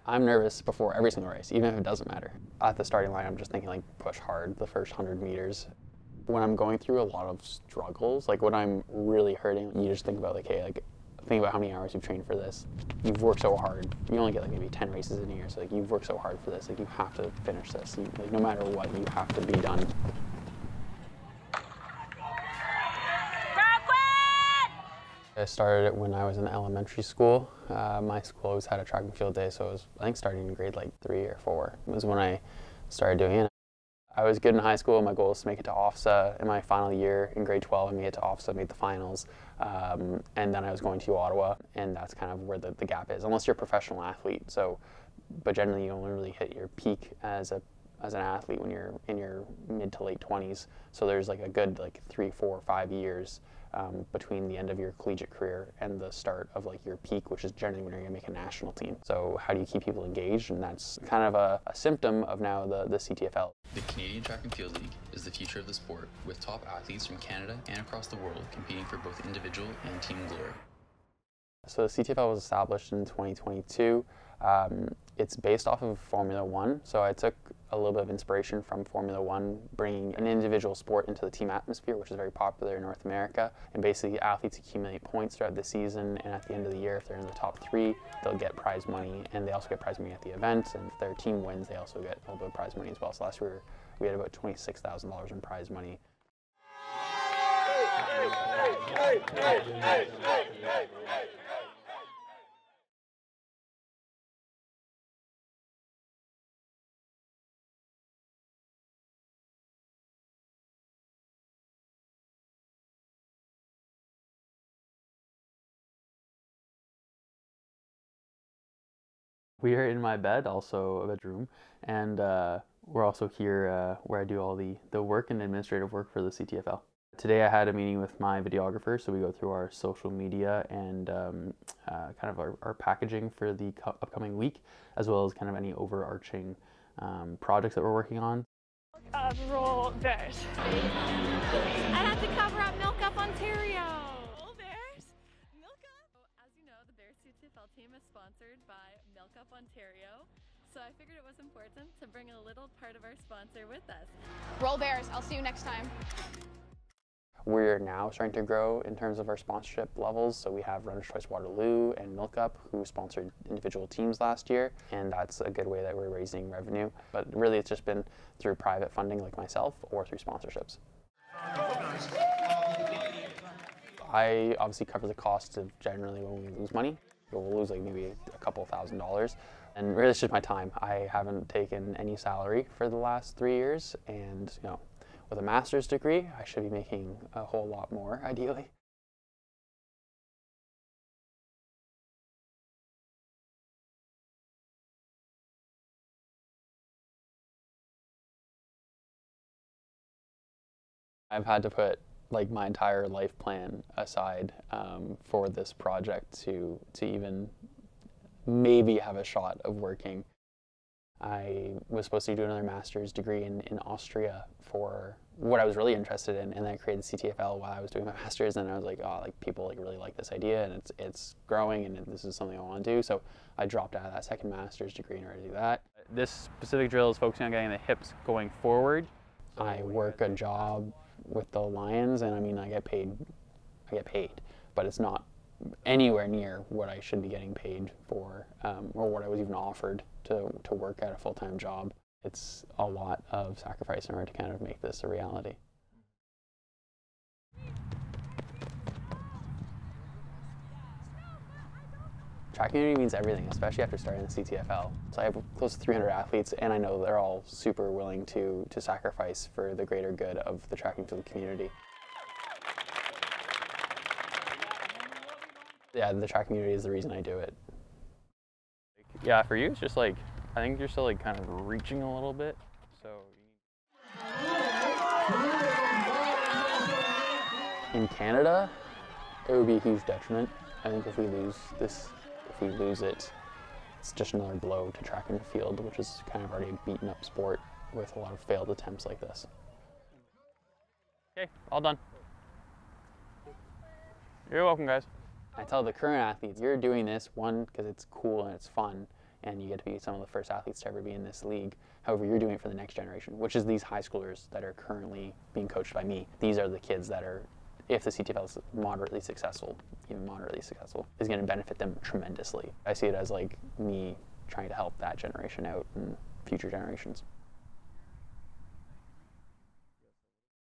I'm nervous before every single race, even if it doesn't matter. At the starting line, I'm just thinking like push hard the first 100 meters. When I'm going through a lot of struggles, like when I'm really hurting, you just think about like, hey, like think about how many hours you've trained for this. You've worked so hard. You only get like maybe 10 races in a year, so like you've worked so hard for this. Like you have to finish this. Like no matter what, you have to be done. I started it when I was in elementary school. My school always had a track and field day, so it was, I think, starting in grade like 3 or 4 was when I started doing it. I was good in high school. My goal was to make it to OFSA. In my final year, in grade 12, I made it to OFSA, made the finals, and then I was going to Ottawa, and that's kind of where the gap is, unless you're a professional athlete. So, but generally, you only really hit your peak as an athlete when you're in your mid to late 20s. So there's like a good like 3, 4, 5 years between the end of your collegiate career and the start of like your peak, which is generally when you're going to make a national team. So how do you keep people engaged? And that's kind of a symptom of now the CTFL. The Canadian Track and Field League is the future of the sport, with top athletes from Canada and across the world competing for both individual and team glory. So the CTFL was established in 2022. It's based off of Formula One, so I took a little bit of inspiration from Formula One, bringing an individual sport into the team atmosphere, which is very popular in North America. And basically, athletes accumulate points throughout the season, and at the end of the year, if they're in the top 3, they'll get prize money, and they also get prize money at the event. And if their team wins, they also get a little bit of prize money as well. So last year, we had about $26,000 in prize money. We are in my bed, also a bedroom, and we're also here where I do all the work and administrative work for the CTFL. Today I had a meeting with my videographer, so we go through our social media and kind of our packaging for the upcoming week, as well as kind of any overarching projects that we're working on. Roll Bears. I had to cover up Milk Up Ontario. Roll Bears, Milk Up. As you know, the Bears CTFL team is sponsored by Milk Up Ontario, so I figured it was important to bring a little part of our sponsor with us. Roll Bears, I'll see you next time. We're now starting to grow in terms of our sponsorship levels. So we have Runner's Choice Waterloo and Milk Up, who sponsored individual teams last year, and that's a good way that we're raising revenue. But really, it's just been through private funding like myself or through sponsorships. I obviously cover the cost of generally when we lose money. We'll lose like maybe a couple $1,000s. And really, it's just my time. I haven't taken any salary for the last 3 years, and you know, with a master's degree, I should be making a whole lot more, ideally. I've had to put like my entire life plan aside for this project to even maybe have a shot of working. I was supposed to do another master's degree in Austria for what I was really interested in, and then I created CTFL while I was doing my master's, and I was like, oh, like people like really like this idea, and it's growing, and this is something I want to do. So I dropped out of that second master's degree in order to do that. This specific drill is focusing on getting the hips going forward. I work a job with the Lions, and I mean, I get paid, but it's not anywhere near what I should be getting paid for, or what I was even offered to work at a full-time job. It's a lot of sacrifice in order to kind of make this a reality. Track community means everything, especially after starting the CTFL. So I have close to 300 athletes, and I know they're all super willing to sacrifice for the greater good of the track and field community. Yeah, the track community is the reason I do it. Yeah, for you, it's just like, I think you're still like kind of reaching a little bit, so. In Canada, it would be a huge detriment. I think if we lose this, if we lose it, it's just another blow to track and field, which is kind of already a beaten up sport with a lot of failed attempts like this. Okay, all done. You're welcome, guys. I tell the current athletes, you're doing this, one, because it's cool and it's fun, and you get to be some of the first athletes to ever be in this league. However, you're doing it for the next generation, which is these high schoolers that are currently being coached by me. These are the kids that are, if the CTFL is moderately successful, even moderately successful, is going to benefit them tremendously. I see it as like me trying to help that generation out and future generations.